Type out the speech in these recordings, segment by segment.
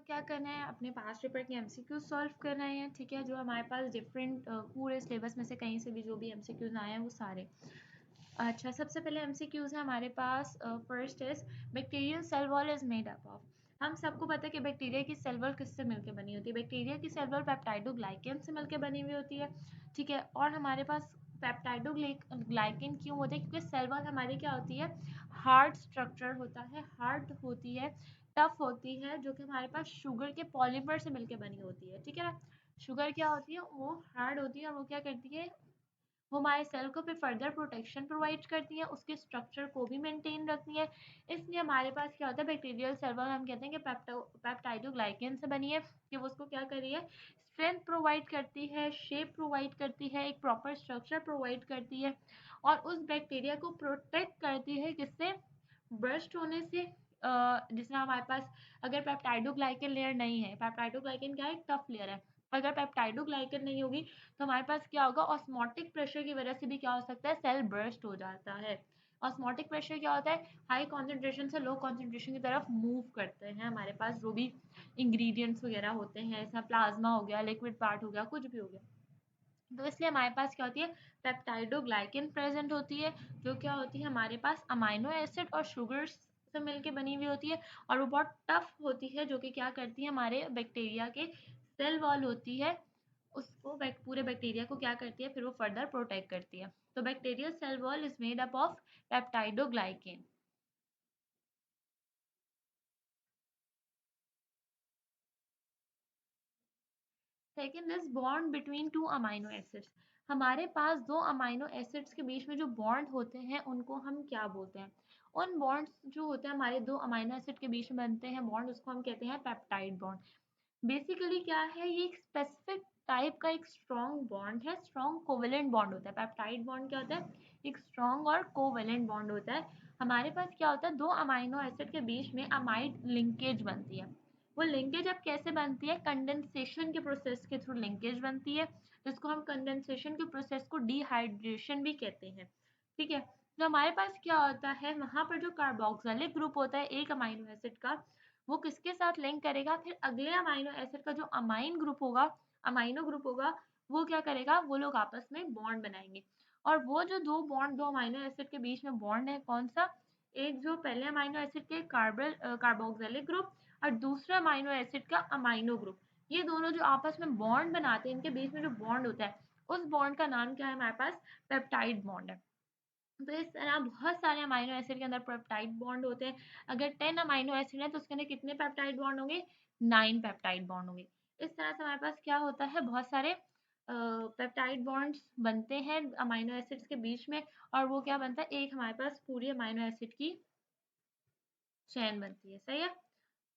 क्या करना है, अपने पास्ट पेपर के एमसीक्यू सॉल्व करना है, ठीक है, जो हमारे पास डिफरेंट पूरे सिलेबस में से कहीं से भी जो भी एमसीक्यूज आए हैं वो सारे। अच्छा, सबसे पहले एमसीक्यूज है हमारे पास। First is bacterial cell wall is made up of. हम सबको पता है कि बैक्टीरिया की सेल वॉल किससे मिलकर बनी होती है। बैक्टीरिया की सेल वॉल पेप्टाइडोग्लाइकेन से मिलकर बनी हुई होती है, ठीक है। और हमारे पास पेप्टाइडोग्लाइकेन क्यों होता है, क्योंकि सेल वॉल हमारी क्या होती है, हार्ड स्ट्रक्चर होता है, हार्ड होती है, टफ होती है, जो कि हमारे पास शुगर के पॉलीमर से मिलकर बनी होती है, ठीक है ना। शुगर क्या होती है, वो हार्ड होती है और वो क्या करती है, वो हमारे सेल को फिर फर्दर प्रोटेक्शन प्रोवाइड करती है, उसके स्ट्रक्चर को भी मेंटेन रखती है। इसलिए हमारे पास क्या होता है, बैक्टीरियल सेल वॉल हम कहते हैं कि पेप्टाइडोग्लाइकेन से बनी है, कि वो उसको क्या कर रही है, स्ट्रेंथ प्रोवाइड करती है, शेप प्रोवाइड करती है, एक प्रॉपर स्ट्रक्चर प्रोवाइड करती है, और उस बैक्टीरिया को प्रोटेक्ट करती है किससे, ब्रस्ट होने से। जिसमें हमारे पास अगर पेप्टाइडोग्लाइकेन लेयर नहीं है, पेप्टाइडोग्लाइकेन क्या है, टफ लेयर है, अगर पेप्टाइडोग्लाइकेन नहीं होगी तो हमारे पास क्या होगा, ऑस्मोटिक प्रेशर की वजह से भी क्या हो सकता है, सेल बर्स्ट हो जाता है। ऑस्मोटिक प्रेशर क्या होता है, हाई कॉन्सेंट्रेशन से लो कॉन्सेंट्रेशन की तरफ मूव करते हैं हमारे पास जो भी इंग्रेडिएंट्स वगैरह होते हैं, इसमें प्लाज्मा हो गया, लिक्विड पार्ट हो गया, कुछ भी हो गया। तो इसलिए हमारे पास क्या होती है, पेप्टाइडोग्लाइकेन प्रेजेंट होती है, जो क्या होती है हमारे पास अमाइनो एसिड और शुगर्स से मिलके बनी हुई होती है, और वो बहुत टफ होती है, जो कि क्या करती है, हमारे बैक्टीरिया के सेल वॉल होती है, उसको पूरे बैक्टीरिया को क्या करती है, फिर वो फर्दर प्रोटेक्ट करती है। तो bacterial cell wall is made up of peptidoglycan. Second is bond between two amino acids. हमारे पास दो अमाइनो एसिड्स के बीच में जो बॉन्ड होते हैं उनको हम क्या बोलते हैं, उन बॉन्ड्स जो होते हैं हमारे दो अमाइनो एसिड के बीच में बनते हैं बॉन्ड, उसको हम कहते हैं पेप्टाइड बॉन्ड। बेसिकली क्या है, ये एक स्पेसिफिक टाइप का एक स्ट्रॉन्ग बॉन्ड है, स्ट्रॉन्ग कोवेलेंट बॉन्ड होता है। पेप्टाइड बॉन्ड क्या होता है, एक स्ट्रॉन्ग और कोवेलेंट बॉन्ड होता है। हमारे पास क्या होता है, दो अमाइनो एसिड के बीच में अमाइड लिंकेज बनती है। वो लिंकेज अब कैसे बनती है, कंडेंसेशन के प्रोसेस के थ्रू लिंकेज बनती है, जिसको हम कंडेंसेशन के प्रोसेस को डिहाइड्रेशन भी कहते हैं, ठीक है। तो हमारे पास क्या होता है, वहां पर जो कार्बोक्सिलिक ग्रुप होता है एक अमाइनो एसिड का, वो किसके साथ लिंक करेगा, फिर अगले अमाइनो एसिड का जो अमाइनो ग्रुप होगा, वो क्या करेगा, वो लोग आपस में बॉन्ड बनाएंगे। और वो जो दो अमाइनो एसिड के बीच में बॉन्ड है, कौन सा, एक जो पहले अमाइनो एसिड के कार्बोक्सिलिक ग्रुप और दूसरा अमाइनो एसिड का अमाइनो ग्रुप, ये दोनों जो आपस में बॉन्ड बनाते हैं, इनके बीच में जो बॉन्ड होता है, उस बॉन्ड का नाम क्या है हमारे पास, पेप्टाइड बॉन्ड है। तो इस तरह बहुत सारे अमाइनो एसिड के अंदर पेप्टाइड बॉन्ड होते हैं। अगर 10 अमाइनो एसिड है तो उसके अंदर कितने पेप्टाइड बॉन्ड होंगे, 9 पेप्टाइड बॉन्ड होंगे। इस तरह से हमारे पास क्या होता है, बहुत सारे पेप्टाइड बॉन्ड्स बनते हैं अमाइनो एसिड्स के बीच में, और वो क्या बनता है, एक हमारे पास पूरी अमाइनो एसिड की चेन बनती है, सही है।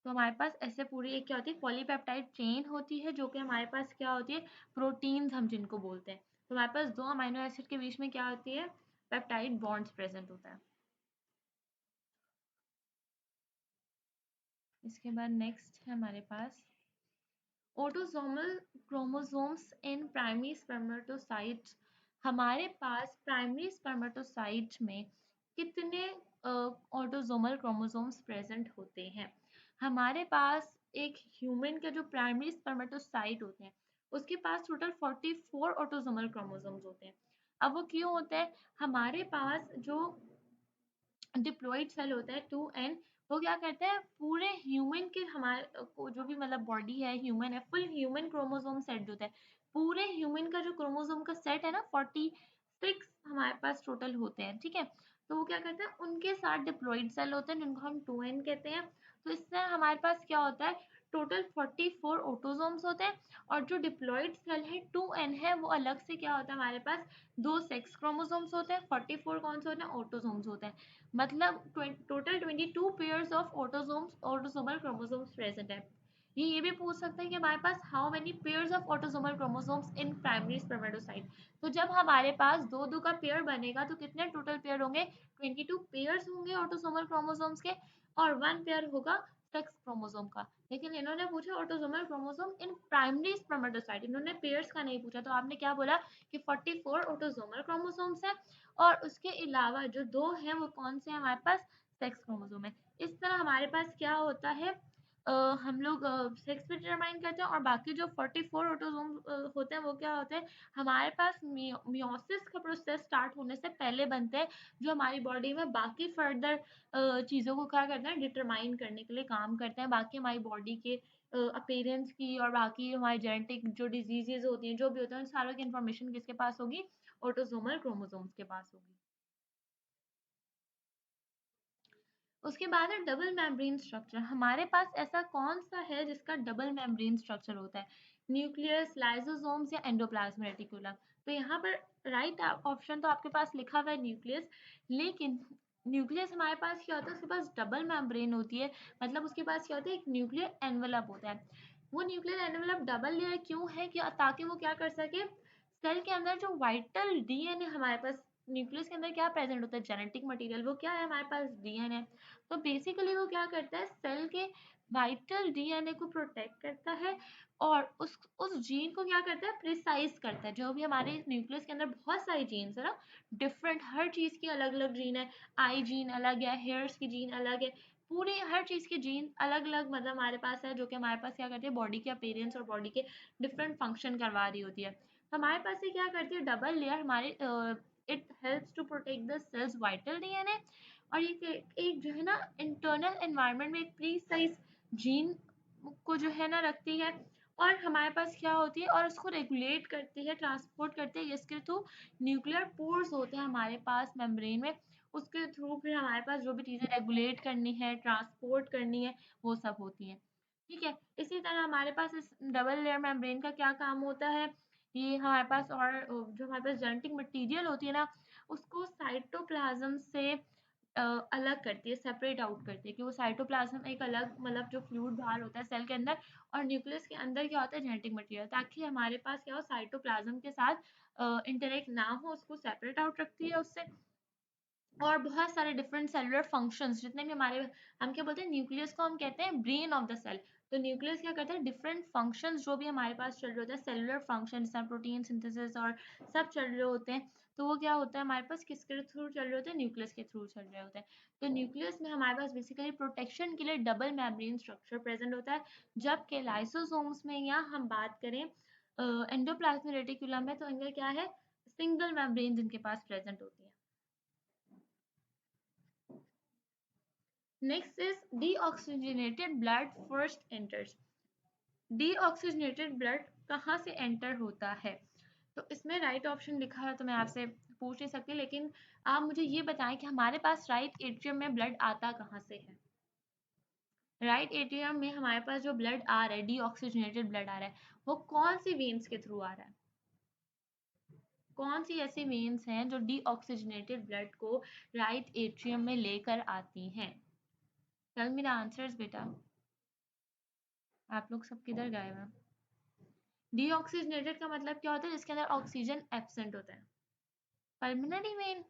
तो हमारे पास ऐसे पूरी एक क्या होती है, पॉलीपेप्टाइड चेन होती है, जो कि हमारे पास क्या होती है, प्रोटीन्स हम जिनको बोलते हैं। तो हमारे पास दो अमाइनो एसिड के बीच में क्या होती है, पेप्टाइड बॉन्ड्स प्रेजेंट होता है। इसके बाद नेक्स्ट है हमारे पास autosomal chromosomes in primary spermatocytes. हमारे पास प्राइमरी स्पर्मेटोसाइट में कितने ऑटोसोमल क्रोमोसोम्स प्रेजेंट होते हैं। हमारे पास एक ह्यूमन के जो प्राइमरी स्पर्मेटोसाइट होते हैं, उसके पास टोटल 44 ऑटोसोमल क्रोमोसोम्स होते हैं। अब वो क्यों होते हैं, हमारे पास जो डिप्लॉइड सेल होता है 2n, वो क्या करता है, पूरे ह्यूमन के हमारे को जो भी मतलब बॉडी है, ह्यूमन है, फुल ह्यूमन क्रोमोसोम सेट जो होता है, पूरे ह्यूमन का जो क्रोमोसोम का सेट है ना, 46 हमारे पास टोटल होते हैं, ठीक है। तो वो क्या करते हैं, उनके साथ डिप्लॉइड सेल होते हैं जिनको हम 2n कहते हैं। तो इससे हमारे पास क्या होता है, टोटल 44 ऑटोसोम्स होते हैं, और जो डिप्लॉइड सेल है 2n है, वो अलग से क्या होता है, हमारे पास दो सेक्स क्रोमोसोम्स होते हैं, 44 कौन से होते हैं, ऑटोसोम्स होते हैं। मतलब total 22 pairs of autosomal chromosomes present है। ये भी पूछ सकते हैं कि हमारे पास how many pairs of autosomal chromosomes in primary spermatocyte. तो जब हमारे पास दो दो का पेयर बनेगा तो कितने टोटल पेयर होंगे, 22 पेयर्स होंगे ऑटोसोमल क्रोमोसोम्स के, और 1 पेयर होगा सेक्स क्रोमोसोम का। लेकिन इन्होंने पूछा ऑटोसोमल क्रोमोसोम इन प्राइमरी स्पर्मेटोसाइट, इन्होंने पेयर्स का नहीं पूछा। तो आपने क्या बोला कि 44 ऑटोसोमल क्रोमोसोम्स है, और उसके अलावा जो दो हैं वो कौन से हैं हमारे पास, सेक्स क्रोमोसोम है। इस तरह हमारे पास क्या होता है, हम लोग सेक्स पे डिटरमाइन करते हैं, और बाकी जो 44 ऑटोसोम होते हैं वो क्या होते हैं, हमारे पास मियोसिस का प्रोसेस स्टार्ट होने से पहले बनते हैं, जो हमारी बॉडी में बाकी फर्दर चीज़ों को क्या करते हैं, डिटरमाइन करने के लिए काम करते हैं, बाकी हमारी बॉडी के अपीयरेंस की और बाकी हमारी जेनेटिक जो डिजीजेज होती हैं, जो भी होते हैं, उन सारों की इन्फॉर्मेशन किसके पास होगी, ऑटोसोमल क्रोमोसोम्स के पास होगी। उसके बाद है डबल मेम्ब्रेन स्ट्रक्चर। हमारे पास ऐसा कौन सा है जिसका डबल मेम्ब्रेन स्ट्रक्चर होता है, न्यूक्लियस, लाइसोसोम्स या एंडोप्लाज्म रेटिकुलम। तो यहाँ पर राइट ऑप्शन तो आपके पास लिखा हुआ है न्यूक्लियस, लेकिन न्यूक्लियस हमारे पास क्या होता है, उसके पास डबल मेम्ब्रेन होती है, मतलब उसके पास क्या होता है, एक न्यूक्लियर एनवलप होता है। वो न्यूक्लियर एनवलप डबल लेयर क्यों है, कि ताकि वो क्या कर सके, सेल के अंदर जो वाइटल डीएनए हमारे पास, न्यूक्लियस के अंदर क्या प्रेजेंट होता है, जेनेटिक मटेरियल, वो क्या है हमारे पास, डीएनए। तो बेसिकली वो क्या करता है, सेल के वाइटल डीएनए को प्रोटेक्ट करता है, और उस जीन को क्या करता है, प्रिसाइज करता है। जो भी हमारे न्यूक्लियस के अंदर बहुत सारी जीन्स है ना, डिफरेंट, हर चीज़ की अलग अलग जीन है, आई जीन अलग है, हेयर्स की जीन अलग है, पूरे हर चीज़ की जीन अलग अलग, मतलब हमारे पास है, जो कि हमारे पास क्या करती है, बॉडी के अपीयरेंस और बॉडी के डिफरेंट फंक्शन करवा रही होती है। तो हमारे पास ये क्या करती है, डबल लेयर हमारे, it helps to protect the cell's vital DNA, और ये एक जो है ना इंटरनल एनवायरनमेंट में एक प्रीसाइज जीन को जो है ना रखती है, और हमारे पास क्या होती है, और उसको रेगुलेट करती है, ट्रांसपोर्ट करती है, इसके थ्रू न्यूक्लियर पोर्स होते हैं हमारे पास मेम्ब्रेन में, उसके थ्रू फिर हमारे पास जो भी चीज़ें रेगुलेट करनी है, ट्रांसपोर्ट करनी है, वो सब होती हैं। ठीक है, इसी तरह हमारे पास इस डबल लेयर मेम्ब्रेन का क्या काम होता है, ये हमारे पास, और जो हमारे पास जेनेटिक मटेरियल होती है ना, उसको साइटोप्लाज्म से अलग करती है, सेपरेट आउट करती है, कि वो साइटोप्लाज्म एक अलग, मतलब जो फ्लूइड बाहर होता है सेल के अंदर, और न्यूक्लियस के अंदर क्या होता है, जेनेटिक मटेरियल, ताकि हमारे पास क्या हो, साइटोप्लाज्म के साथ इंटरेक्ट ना हो, उसको सेपरेट आउट रखती है उससे। और बहुत सारे डिफरेंट सेलुलर फंक्शंस जितने भी हमारे, हम क्या बोलते हैं, न्यूक्लियस को हम कहते हैं ब्रेन ऑफ द सेल। तो न्यूक्लियस क्या करता है, डिफरेंट फंक्शंस जो भी हमारे पास चल रहे होते हैं, सेलुलर फंक्शन, जैसे प्रोटीन सिंथेसिस और सब चल रहे होते हैं, तो वो क्या होता है हमारे पास, किसके थ्रू चल रहे होते हैं, न्यूक्लियस के थ्रू चल रहे होते हैं। तो न्यूक्लियस में हमारे पास बेसिकली प्रोटेक्शन के लिए डबल मेम्ब्रेन स्ट्रक्चर प्रेजेंट होता है, जबकि लाइसोसोम्स में, या हम बात करें एंडोप्लाज्मिक रेटिकुलम में, तो इनका क्या है, सिंगल मेम्ब्रेन इनके पास प्रेजेंट होती है। Next is deoxygenated blood first enters. Deoxygenated blood कहाँ से enter होता है? तो इसमें राइट ऑप्शन लिखा है, तो मैं आपसे पूछ नहीं सकती, लेकिन आप मुझे ये बताएं कि हमारे पास राइट एट्रियम में ब्लड आता कहाँ से है? राइट एट्रियम में हमारे पास जो ब्लड आ रहा है, डीऑक्सीजनेटेड ब्लड आ रहा है, वो कौन सी वेन्स के थ्रू आ रहा है? कौन सी ऐसी वेन्स हैं जो डीऑक्सीजनेटेड ब्लड को राइट एट्रियम में लेकर आती हैं? टेल मी द आंसर्स बेटा। आप लोग सब किधर गए हैं? डीऑक्सीजनेटेड का मतलब क्या होता है, जिसके अंदर ऑक्सीजन एब्सेंट होता है। Pulmonary vein?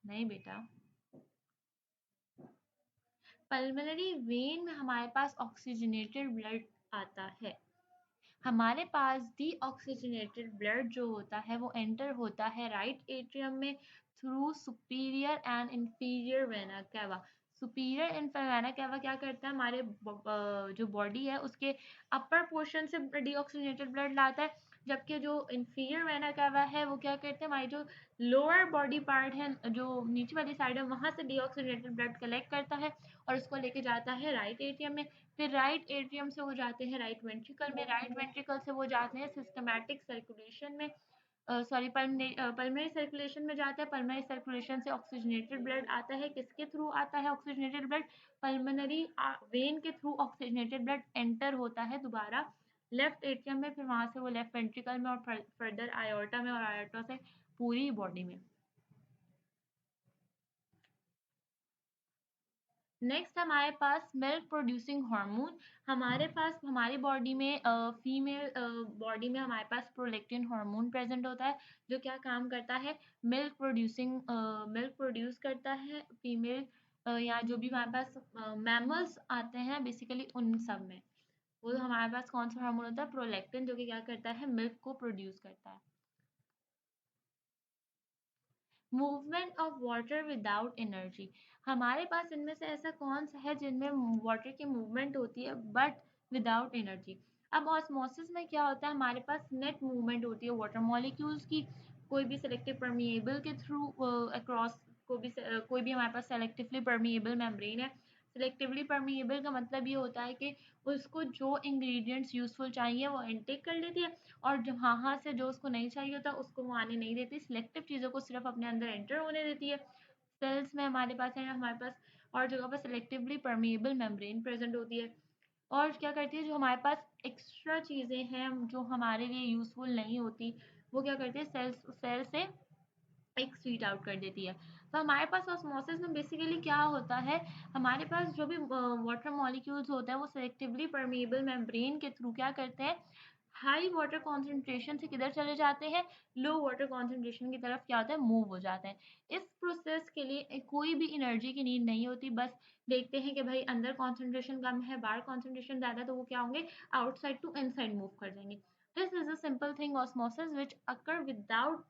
नहीं बेटा, पल्मोनरी वेन में हमारे पास ऑक्सीजनेटेड ब्लड आता है। हमारे पास डीऑक्सीजनेटेड ब्लड जो होता है वो एंटर होता है राइट एट्रियम में through superior and inferior vena cava. Superior vena cava क्या करता है, हमारे जो बॉडी है उसके अपर पोर्शन से डीऑक्सीजनेटेड ब्लड लाता है, जबकि जो इंफीरियर वेना कैवा है वो क्या करते हैं, हमारी जो लोअर बॉडी पार्ट है, जो नीचे वाली साइड है, वहां से डीऑक्सीजनेटेड ब्लड कलेक्ट करता है और उसको लेके जाता है राइट एट्रियम में। फिर राइट एट्रियम से वो जाते हैं राइट वेंट्रिकल में, राइट वेंट्रिकल से वो जाते हैं सिस्टमैटिक सर्कुलेशन में, सॉरी पल्मोनरी सर्कुलेशन में जाता है। पल्मोनरी सर्कुलेशन से ऑक्सीजनेटेड ब्लड आता है, किसके थ्रू आता है ऑक्सीजनेटेड ब्लड? पल्मोनरी वेन के थ्रू ऑक्सीजनेटेड ब्लड एंटर होता है दोबारा लेफ्ट एट्रियम में, फिर वहां से वो लेफ्ट वेंट्रिकल में और फर्दर आयोर्टा में, और आयोर्टा से पूरी बॉडी में। नेक्स्ट हमारे पास मिल्क प्रोड्यूसिंग हार्मोन। हमारे पास हमारी बॉडी में फीमेल बॉडी में हमारे पास प्रोलैक्टिन हार्मोन प्रेजेंट होता है, जो क्या काम करता है, मिल्क प्रोड्यूस करता है फीमेल, या जो भी हमारे पास मैमल्स आते हैं बेसिकली उन सब में, वो हमारे पास कौन सा हार्मोन होता है, प्रोलैक्टिन, जो कि क्या करता है, मिल्क को प्रोड्यूस करता है। Movement of water without energy. हमारे पास इनमें से ऐसा कौन सा है जिनमें वाटर की मूवमेंट होती है बट विदाउट एनर्जी। अब ऑस्मोसिस में क्या होता है, हमारे पास नेट मूवमेंट होती है वाटर मॉलिक्यूल्स की, कोई भी सेलेक्टिव परमिएबल के थ्रू अक्रॉस, कोई भी हमारे पास सेलेक्टिवली परमिएबल मेम्ब्रेन है। सेलेक्टिवली परमिएबल का मतलब ये होता है कि उसको जो इंग्रेडिएंट्स यूजफुल चाहिए वो इनटेक कर लेती है, और जहाँ से जो उसको नहीं चाहिए होता उसको वो आने नहीं देती, सिलेक्टिव चीज़ों को सिर्फ अपने अंदर एंटर होने देती है। सेल्स में हमारे पास है, हमारे पास और जगह पर सिलेक्टिवली परमिएबल मेम्ब्रेन प्रेजेंट होती है। और क्या करती है, जो हमारे पास एक्स्ट्रा चीज़ें हैं जो हमारे लिए यूजफुल नहीं होती, वो क्या करती है, सेल से एक्सक्रीट आउट कर देती है। तो हमारे पास ऑस्मोसिस में बेसिकली क्या होता है, हमारे पास जो भी वाटर मॉलिक्यूल्स होते हैं वो सेलेक्टिवली परमिएबल मेम्ब्रेन के थ्रू क्या करते हैं, हाई वाटर कॉन्सेंट्रेशन से किधर चले जाते हैं, लो वाटर कॉन्सेंट्रेशन की तरफ क्या होता है, मूव हो जाते हैं। इस प्रोसेस के लिए कोई भी एनर्जी की नीड नहीं होती, बस देखते हैं कि भाई अंदर कॉन्सेंट्रेशन कम है, बाहर कॉन्सेंट्रेशन ज़्यादा है, तो वो क्या होंगे, आउटसाइड टू इनसाइड मूव कर जाएंगे। This is a simple thing osmosis which occur without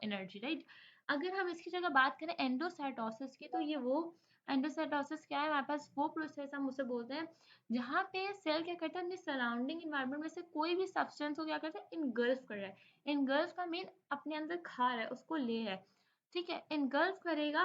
energy, right. अगर हम इसकी जगह बात करें एंडोसाइटोसिस की, तो ये वो एंडोसाइटोसिस क्या है, हमारे पास वो प्रोसेस हम उसे बोलते हैं जहाँ पे सेल क्या करता है, अपने सराउंडिंग इन्वायरमेंट में से कोई भी सब्सटेंस को क्या करता है, इनगल्फ कर रहा है। इनगल्फ का मीन अपने अंदर खा रहा है, उसको ले रहा है, ठीक है। इनगल्फ करेगा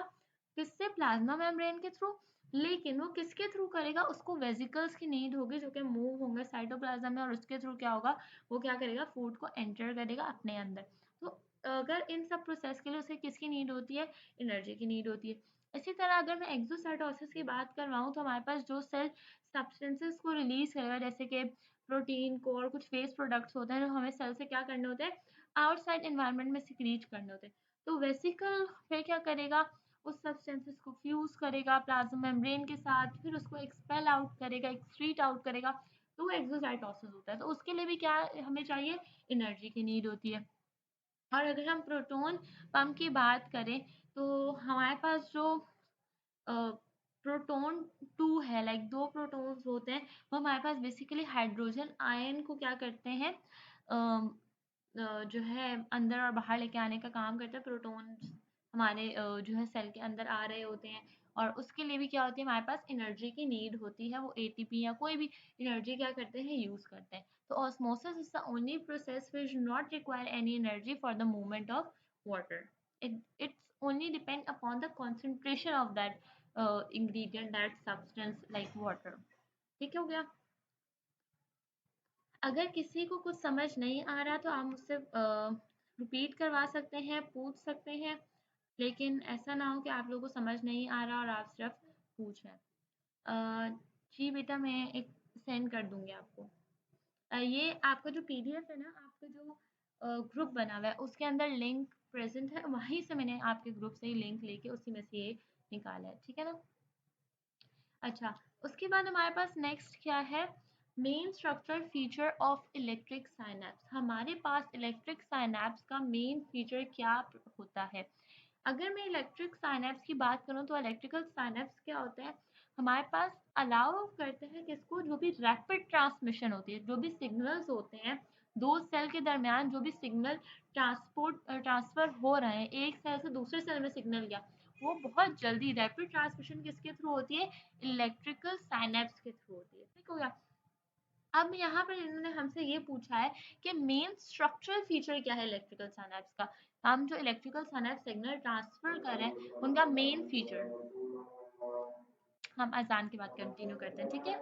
किससे, प्लाज्मा मेम्ब्रेन के थ्रू। लेकिन वो किसके थ्रू करेगा, उसको वेसिकल्स की नीड होगी जो कि मूव होंगे साइटोप्लाज्म में, और उसके थ्रू क्या होगा, वो क्या करेगा, फूड को एंटर करेगा अपने अंदर। तो अगर इन सब प्रोसेस के लिए उसे किसकी नीड होती है, एनर्जी की नीड होती है। इसी तरह अगर मैं एक्सोसाइटोसिस की बात करवाऊँ, तो हमारे पास जो सेल सब्सटेंसेस को रिलीज करेगा, जैसे कि प्रोटीन को और कुछ वेस्ट प्रोडक्ट्स होते हैं जो हमें सेल से क्या करने होते हैं, आउटसाइड एनवायरनमेंट में सिक्रीट करने होते हैं। तो वेसिकल फिर क्या करेगा, उस सब्सटेंसेस को फ्यूज करेगा प्लाज्मा मेम्ब्रेन के साथ, फिर उसको एक्सपेल आउट करेगा, एक्सक्रीट आउट करेगा, तो वो एक्सोसाइटोसिस होता है। तो उसके लिए भी क्या हमें चाहिए, एनर्जी की नीड होती है। और अगर हम प्रोटॉन पंप की बात करें, तो हमारे पास जो प्रोटॉन टू है, लाइक दो प्रोटॉन्स होते हैं, वो हमारे पास बेसिकली हाइड्रोजन आयन को क्या करते हैं, जो है अंदर और बाहर लेके आने का काम करता है। प्रोटॉन हमारे जो है सेल के अंदर आ रहे होते हैं, और उसके लिए भी क्या होती है, हमारे पास एनर्जी की नीड होती है, वो एटीपी या कोई भी एनर्जी क्या करते हैं, यूज करते हैं। तो osmosis is the only process which not require any energy for the movement of water. It's only depend upon the concentration of that ingredient, that substance like water. ठीक हो गया। अगर किसी को कुछ समझ नहीं आ रहा तो आप मुझसे रिपीट करवा सकते हैं, पूछ सकते हैं, लेकिन ऐसा ना हो कि आप लोगों को समझ नहीं आ रहा और आप सिर्फ पूछ रहे हैं। जी बेटा, मैं एक सेंड कर दूंगी आपको। ये आपका जो पीडीएफ है ना, आपका जो ग्रुप बना हुआ है उसके अंदर लिंक प्रेजेंट है, वहीं से मैंने आपके ग्रुप से ही लिंक लेके उसी में से ये निकाला है, ठीक है ना। अच्छा, उसके बाद हमारे पास नेक्स्ट क्या है, main structural feature of electric synapse. हमारे पास इलेक्ट्रिक साइनेप्स का मेन फीचर क्या होता है। अगर मैं इलेक्ट्रिक साइनेप्स की बात करूं, तो इलेक्ट्रिकल साइनेप्स क्या होते हैं, हमारे पास अलाउ करते हैं किसको, जो भी रैपिड ट्रांसमिशन होती है, जो भी सिग्नल्स होते हैं दो सेल के दरमियान, जो भी सिग्नल ट्रांसफर हो रहे हैं, एक सेल से दूसरे सेल में सिग्नल गया, वो बहुत जल्दी रैपिड ट्रांसमिशन किसके थ्रू होती है, इलेक्ट्रिकल साइनेप्स के थ्रू होती है, ठीक हो गया। अब यहाँ पर इन्होंने हमसे ये पूछा है कि मेन स्ट्रक्चरल फीचर क्या है इलेक्ट्रिकल साइनेप्स का। हम जो इलेक्ट्रिकल साइनेप्स सिग्नल ट्रांसफर कर रहे हैं उनका मेन फीचर, हम अजान के बाद कंटिन्यू करते हैं, ठीक है।